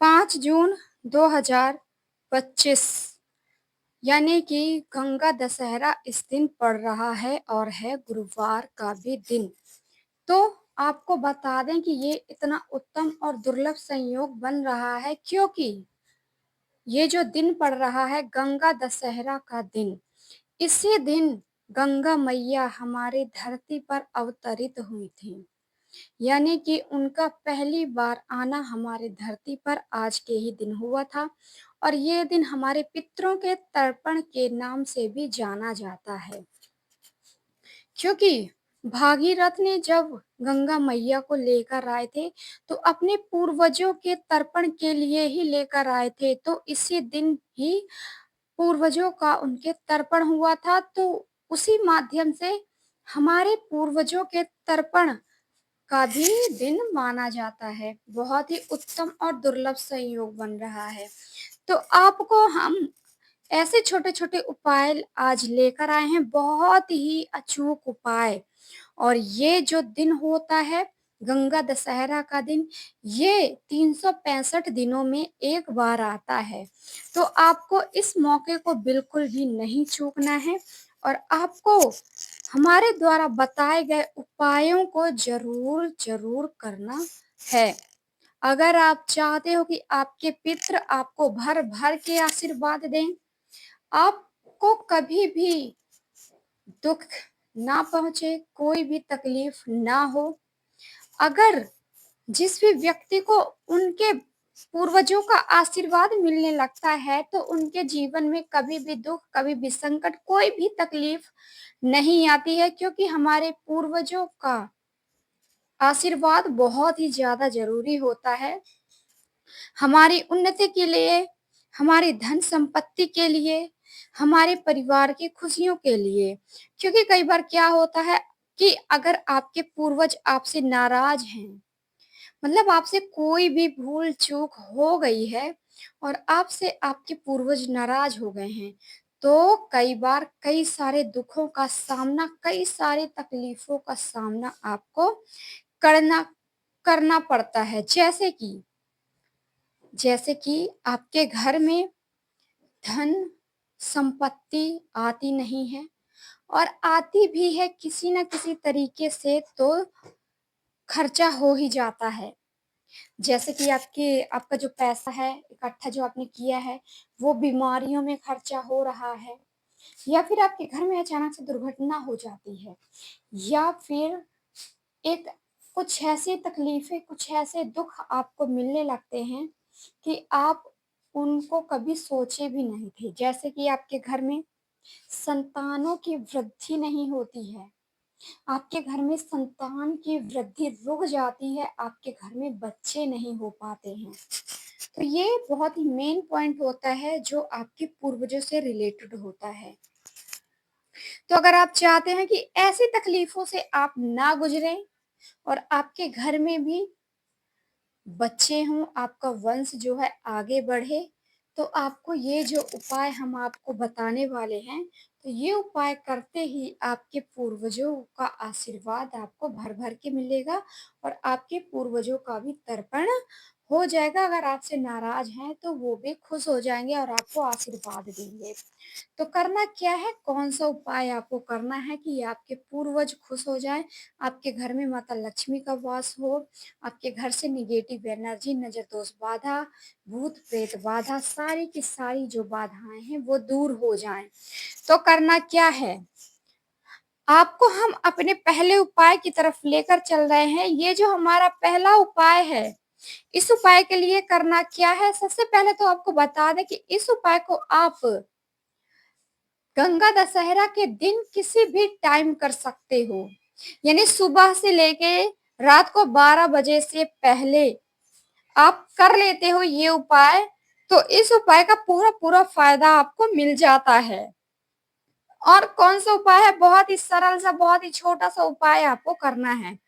5 जून 2025 यानी कि गंगा दशहरा इस दिन पड़ रहा है और है गुरुवार का भी दिन। तो आपको बता दें कि ये इतना उत्तम और दुर्लभ संयोग बन रहा है क्योंकि ये जो दिन पड़ रहा है गंगा दशहरा का दिन, इसी दिन गंगा मैया हमारी धरती पर अवतरित हुई थी। यानी कि उनका पहली बार आना हमारी धरती पर आज के ही दिन हुआ था और ये दिन हमारे पितरों के तर्पण के नाम से भी जाना जाता है क्योंकि भागीरथ ने जब गंगा मैया को लेकर आए थे तो अपने पूर्वजों के तर्पण के लिए ही लेकर आए थे। तो इसी दिन ही पूर्वजों का उनके तर्पण हुआ था। तो उसी माध्यम से हमारे पूर्वजों के तर्पण का भी दिन माना जाता है। बहुत ही उत्तम और दुर्लभ संयोग बन रहा है। तो आपको हम ऐसे छोटे-छोटे उपाय आज लेकर आए हैं, बहुत ही अचूक उपाय। और ये जो दिन होता है, गंगा दशहरा का दिन, ये 365 दिनों में एक बार आता है। तो आपको इस मौके को बिल्कुल भी नहीं चूकना है और आपको हमारे द्वारा बताए गए उपायों को ज़रूर करना है। अगर आप चाहते हो कि आपके पितृ आपको भर-भर के आशीर्वाद दें, आपको कभी भी दुःख ना पहुँचे, कोई भी तकलीफ ना हो, अगर जिस भी व्यक्ति को उनके पूर्वजों का आशीर्वाद मिलने लगता है, तो उनके जीवन में कभी भी दुःख, कभी भी संकट, कोई भी तकलीफ नहीं आती है क्योंकि हमारे पूर्वजों का आशीर्वाद बहुत ही ज़्यादा ज़रूरी होता है। हमारी उन्नति के लिए, हमारी धन संपत्ति के लिए, हमारे परिवार की खुशियों के लिए। क्योंकि कई बार क्या होता है कि अगर आपके पूर्वज आपसे नाराज़ हैं, मतलब आपसे कोई भी भूल-चूक हो गई है और आपसे आपके पूर्वज नाराज़ हो गए हैं, तो कई बार कई सारे दुखों का सामना, कई सारी तकलीफ़ों का सामना आपको करना करना पड़ता है। जैसे कि आपके घर में धन संपत्ति आती नहीं है और आती भी है किसी न किसी तरीके से तो खर्चा हो ही जाता है। जैसे कि आपका जो पैसा है इकट्ठा जो आपने किया है, वो बीमारियों में खर्चा हो रहा है या फिर आपके घर में अचानक से दुर्घटना हो जाती है या फिर एक कुछ ऐसी तकलीफ़ें, कुछ ऐसे दुःख आपको मिलने लगते हैं कि आप उनको कभी सोचे भी नहीं थे। जैसे कि आपके घर में संतानों की वृद्धि नहीं होती है, आपके घर में संतान की वृद्धि रुक जाती है, आपके घर में बच्चे नहीं हो पाते हैं। तो ये बहुत ही मेन पॉइंट होता है जो आपके पूर्वजों से रिलेटेड होता है। तो अगर आप चाहते हैं कि ऐसी तकलीफ़ों से आप ना गुज़रें और आपके घर में भी बच्चे हों, आपका वंश जो है आगे बढ़े, तो आपको ये जो उपाय हम आपको बताने वाले हैं, तो ये उपाय करते ही आपके पूर्वजों का आशीर्वाद आपको भर-भर के मिलेगा और आपके पूर्वजों का भी तर्पण हो जाएगा। अगर आपसे नाराज़ हैं, तो वो भी खुश हो जाएँगे और आपको आशीर्वाद देंगे। तो करना क्या है, कौन-सा उपाय आपको करना है कि आपके पूर्वज खुश हो जाएँ, आपके घर में माता लक्ष्मी का वास हो, आपके घर से नेगेटिव एनर्जी, नज़र दोष बाधा, भूत-प्रेत बाधा, सारी की सारी जो बाधाएँ हैं, वो दूर हो जाएँ। तो करना क्या है, आपको हम अपने पहले उपाय की तरफ लेकर चल रहे हैं। ये जो हमारा पहला उपाय है, इस उपाय के लिए करना क्या है, सबसे पहले तो आपको बता दें कि इस उपाय को आप गंगा दशहरा के दिन किसी भी टाइम कर सकते हो। यानी सुबह से लेके रात को 12 बजे से पहले आप कर लेते हो ये उपाय, तो इस उपाय का पूरा-पूरा फ़ायदा आपको मिल जाता है। और कौन-सा उपाय है, बहुत ही सरल सा, बहुत ही छोटा-सा उपाय आपको करना है।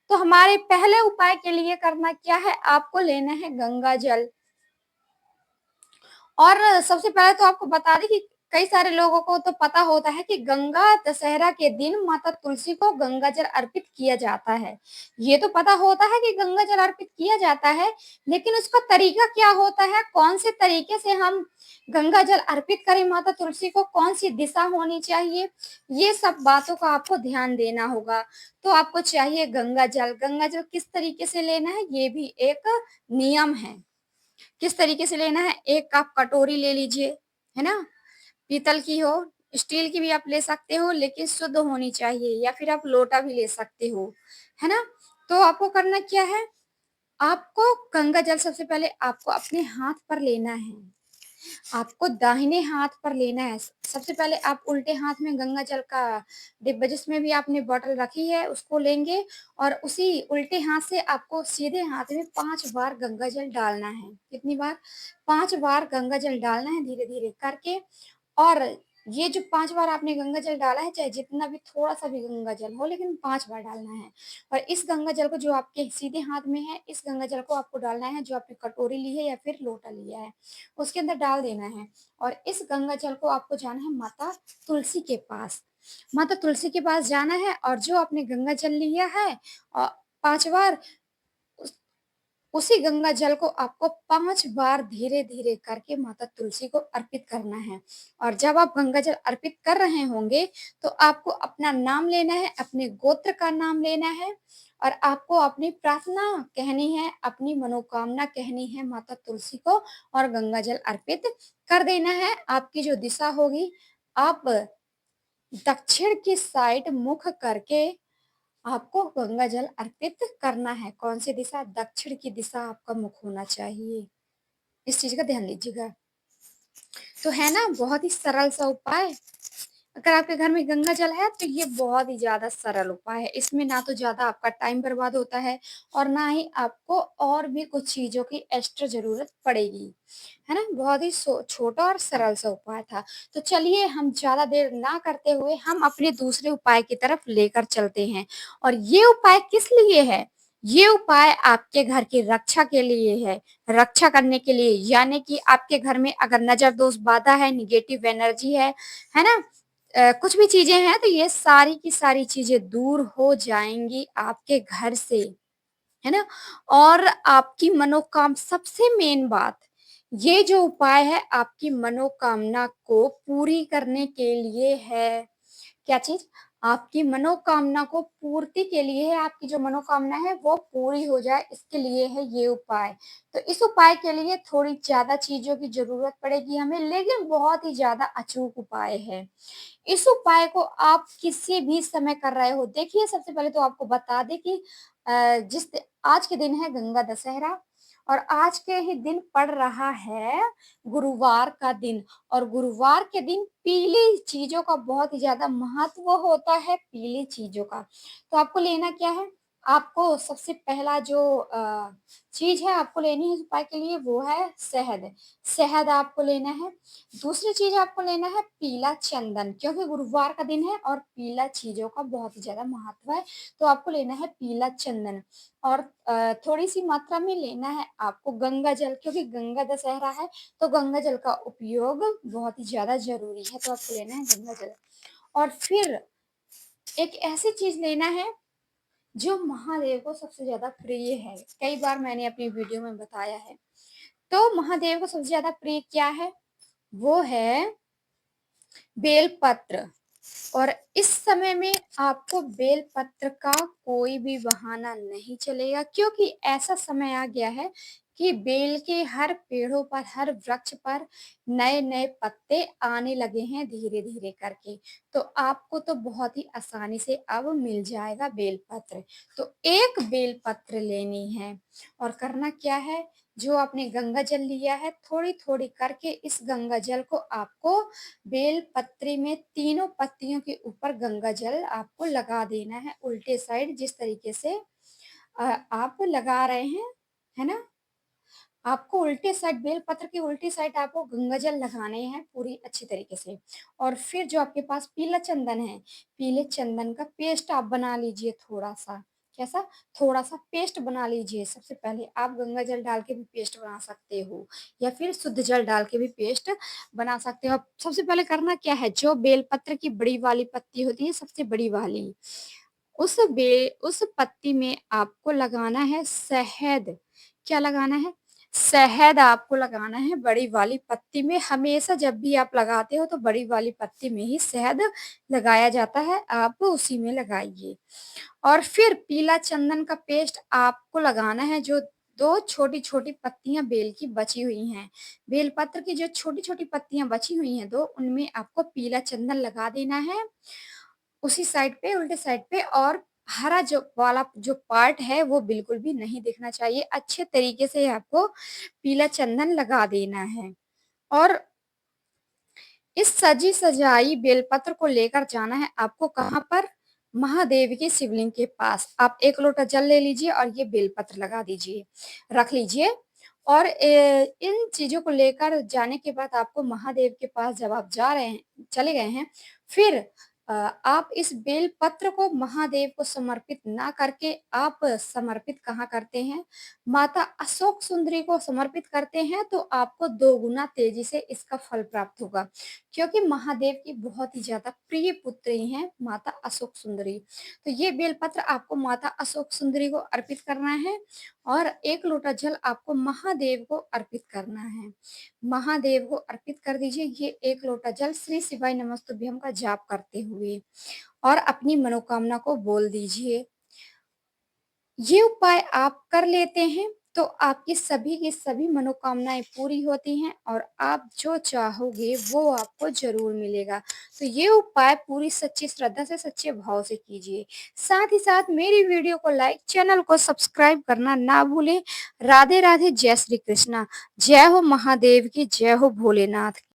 तो हमारे पहले उपाय के लिए करना क्या है, आपको लेना है गंगा जल। और सबसे पहले तो आपको बता दें कि कई सारे लोगों को तो पता होता है कि गंगा दशहरा के दिन माता तुलसी को गंगा जल अर्पित किया जाता है। ये तो पता होता है कि गंगा जल अर्पित किया जाता है, लेकिन उसका तरीका क्या होता है, कौन से तरीके से हम गंगा जल अर्पित करें माता तुलसी को, कौन-सी दिशा होनी चाहिए, ये सब बातों का आपको ध्यान देना होगा। तो आपको चाहिए गंगा जल किस तरीके से लेना है, ये भी एक नियम है। किस तरीके से लेना है, 1 कप कटोरी ले लीजिए, है ना? पीतल की हो, स्टील की भी आप ले सकते हो लेकिन शुद्ध होनी चाहिए या फिर आप लोटा भी ले सकते हो, है ना? तो आपको करना क्या है, आपको गंगा जल सबसे पहले आपको अपने हाथ पर लेना है। आपको दाहिने हाथ पर लेना है। सबसे पहले आप उल्टे हाथ में गंगा जल का डिब्बा जिसमें भी आपने बॉटल रखी है उसको लेंगे और उसी उल्टे हाथ से आपको सीधे हाथ में 5 बार गंगा जल डालना है। कितनी बार? 5 बार गंगा जल डालना है धीरे-धीरे करके और ये जो 5 बार आपने गंगा जल डाला है, चाहे जितना भी थोड़ा-सा भी गंगा जल हो, लेकिन 5 बार डालना है। और इस गंगा जल को जो आपके सीधे हाथ में है, इस गंगा जल को आपको डालना है, जो आपने कटोरी ली है या फिर लोटा लिया है, उसके अंदर डाल देना है। और इस गंगा जल को आपको जाना है माता तुलसी के पास। माता तुलसी के पास जाना है और जो आपने गंगा जल लिया है 5 बार उस उसी गंगा जल को आपको 5 बार धीरे-धीरे करके माता तुलसी को अर्पित करना है और जब आप गंगा जल अर्पित कर रहे होंगे, तो आपको अपना नाम लेना है, अपने गोत्र का नाम लेना है और आपको अपनी प्रार्थना कहनी है, अपनी मनोकामना कहनी है माता तुलसी को और गंगा जल अर्पित कर देना है। आपकी जो दिशा होगी, आप दक्षिण की साइड मुख करके आपको गंगा जल अर्पित करना है। कौन-सी दिशा? दक्षिण की दिशा आपका मुख होना चाहिए। इस चीज़ का ध्यान दीजिएगा। तो है ना बहुत ही सरल सा उपाय। अगर आपके घर में गंगा जल है तो ये बहुत ही ज़्यादा सरल उपाय है। इसमें ना तो ज़्यादा आपका टाइम बर्बाद होता है और ना ही आपको और भी कुछ चीज़ों की एक्स्ट्रा ज़रूरत पड़ेगी। है ना? बहुत ही छोटा और सरल सा उपाय था। तो चलिए हम ज़्यादा देर ना करते हुए हम अपने दूसरे उपाय की तरफ लेकर चलते हैं। और ये उपाय किस लिए है? ये उपाय आपके घर की रक्षा के लिए है। रक्षा करने के लिए यानी कि आपके घर में अगर नज़र दोष बाधा है, नेगेटिव एनर्जी है ना? कुछ भी चीज़ें हैं तो ये सारी की सारी चीज़ें दूर हो जाएँगी आपके घर से, है ना? और आपकी सबसे मेन बात, ये जो उपाय है आपकी मनोकामना को पूरी करने के लिए है। क्या चीज़? आपकी मनोकामना को पूर्ति के लिए है, आपकी जो मनोकामना है वो पूरी हो जाए इसके लिए है ये उपाय। तो इस उपाय के लिए थोड़ी ज़्यादा चीज़ों की ज़रूरत पड़ेगी हमें लेकिन बहुत ही ज़्यादा अचूक उपाय है। इस उपाय को आप किसी भी समय कर रहे हो। देखिए सबसे पहले तो आपको बता दें कि आज के दिन है गंगा दशहरा और आज के ही दिन पड़ रहा है गुरुवार का दिन और गुरुवार के दिन पीली चीज़ों का बहुत ही ज़्यादा महत्व होता है, पीली चीज़ों का। तो आपको लेना क्या है? आपको सबसे पहला जो चीज़ है आपको लेनी है इस उपाय के लिए वो है शहद। शहद आपको लेना है। दूसरी चीज़ आपको लेना है पीला चंदन क्योंकि गुरुवार का दिन है और पीला चीज़ों का बहुत ही ज़्यादा महत्व है, तो आपको लेना है पीला चंदन और थोड़ी-सी मात्रा में लेना है आपको गंगा जल क्योंकि गंगा दशहरा है, तो गंगा जल का उपयोग बहुत ही ज़्यादा ज़रूरी है, तो आपको लेना है गंगा जल। और फिर एक ऐसी चीज़ लेना है जो महादेव को सबसे ज़्यादा प्रिय है। कई बार मैंने अपनी वीडियो में बताया है। तो महादेव को सबसे ज़्यादा प्रिय क्या है? वो है बेलपत्र और इस समय में आपको बेलपत्र का कोई भी बहाना नहीं चलेगा क्योंकि ऐसा समय आ गया है कि बेल के हर पेड़ों पर, हर वृक्ष पर नए-नए पत्ते आने लगे हैं धीरे-धीरे करके। तो आपको तो बहुत ही आसानी से अब मिल जाएगा बेलपत्र। तो एक बेलपत्र लेनी है और करना क्या है, जो आपने गंगा जल लिया है, थोड़ी-थोड़ी करके इस गंगा जल को आपको बेल पत्री में तीनों पत्तियों के ऊपर गंगा जल आपको लगा देना है उल्टे साइड जिस तरीके से आप लगा रहे हैं, है ना? आपको उल्टे साइड बेल पत्र के उल्टी साइड आपको गंगा जल लगाने हैं पूरी अच्छी तरीके से और फिर जो आपके पास पीला चंदन है, पीले चंदन का पेस्ट आप बना लीजिए थोड़ा-सा, कैसा? थोड़ा-सा पेस्ट बना लीजिए सबसे पहले। आप गंगा जल डाल के भी पेस्ट बना सकते हो या फिर शुद्ध जल डाल के भी पेस्ट बना सकते हो। अब सबसे पहले करना क्या है, जो बेलपत्र की बड़ी वाली पत्ती होती है, सबसे बड़ी वाली, उस पत्ती में आपको लगाना है शहद। क्या लगाना है? शहद आपको लगाना है बड़ी वाली पत्ती में। हमेशा जब भी आप लगाते हो तो बड़ी वाली पत्ती में ही शहद लगाया जाता है, आप उसी में लगाइए। और फिर पीला चंदन का पेस्ट आपको लगाना है, जो 2 छोटी-छोटी पत्तियाँ बेल की बची हुई हैं। बेलपत्र की जो छोटी-छोटी पत्तियाँ बची हुई हैं 2, उनमें आपको पीला चंदन लगा देना है, उसी साइड पे, उल्टे साइड पे। और हरा जो वाला जो पार्ट है वो बिल्कुल भी नहीं दिखना चाहिए। अच्छे तरीके से आपको पीला चंदन लगा देना है। और इस सजी-सजाई बेलपत्र को लेकर जाना है आपको कहाँ पर? महादेव के शिवलिंग के पास। आप 1 लोटा जल ले लीजिए और ये बेलपत्र लगा दीजिए, रख लीजिए। और इन चीज़ों को लेकर जाने के बाद आपको महादेव के पास जब आप जा रहे हैं, चले गए हैं, फिर आप इस बेलपत्र को महादेव को समर्पित ना करके आप समर्पित कहाँ करते हैं? माता अशोक सुंदरी को समर्पित करते हैं, तो आपको 2 गुना तेज़ी से इसका फल प्राप्त होगा। क्योंकि महादेव की बहुत ही ज़्यादा प्रिय पुत्री हैं माता अशोक सुंदरी। तो ये बेलपत्र आपको माता अशोक सुंदरी को अर्पित करना है और 1 लोटा जल आपको महादेव को अर्पित करना है। महादेव को अर्पित कर दीजिए ये 1 लोटा जल श्री शिवाय नमस्तुभ्यम का जाप करते हुए और अपनी मनोकामना को बोल दीजिए। ये उपाय आप कर लेते हैं तो आपकी सभी की सभी मनोकामनाएँ पूरी होती हैं और आप जो चाहोगे वो आपको ज़रूर मिलेगा। तो ये उपाय पूरी सच्ची श्रद्धा से, सच्चे भाव से कीजिए। साथ ही साथ मेरी वीडियो को लाइक, चैनल को सब्सक्राइब करना ना भूलें। राधे राधे, जय श्री कृष्णा। जय हो महादेव की, जय हो भोलेनाथ की।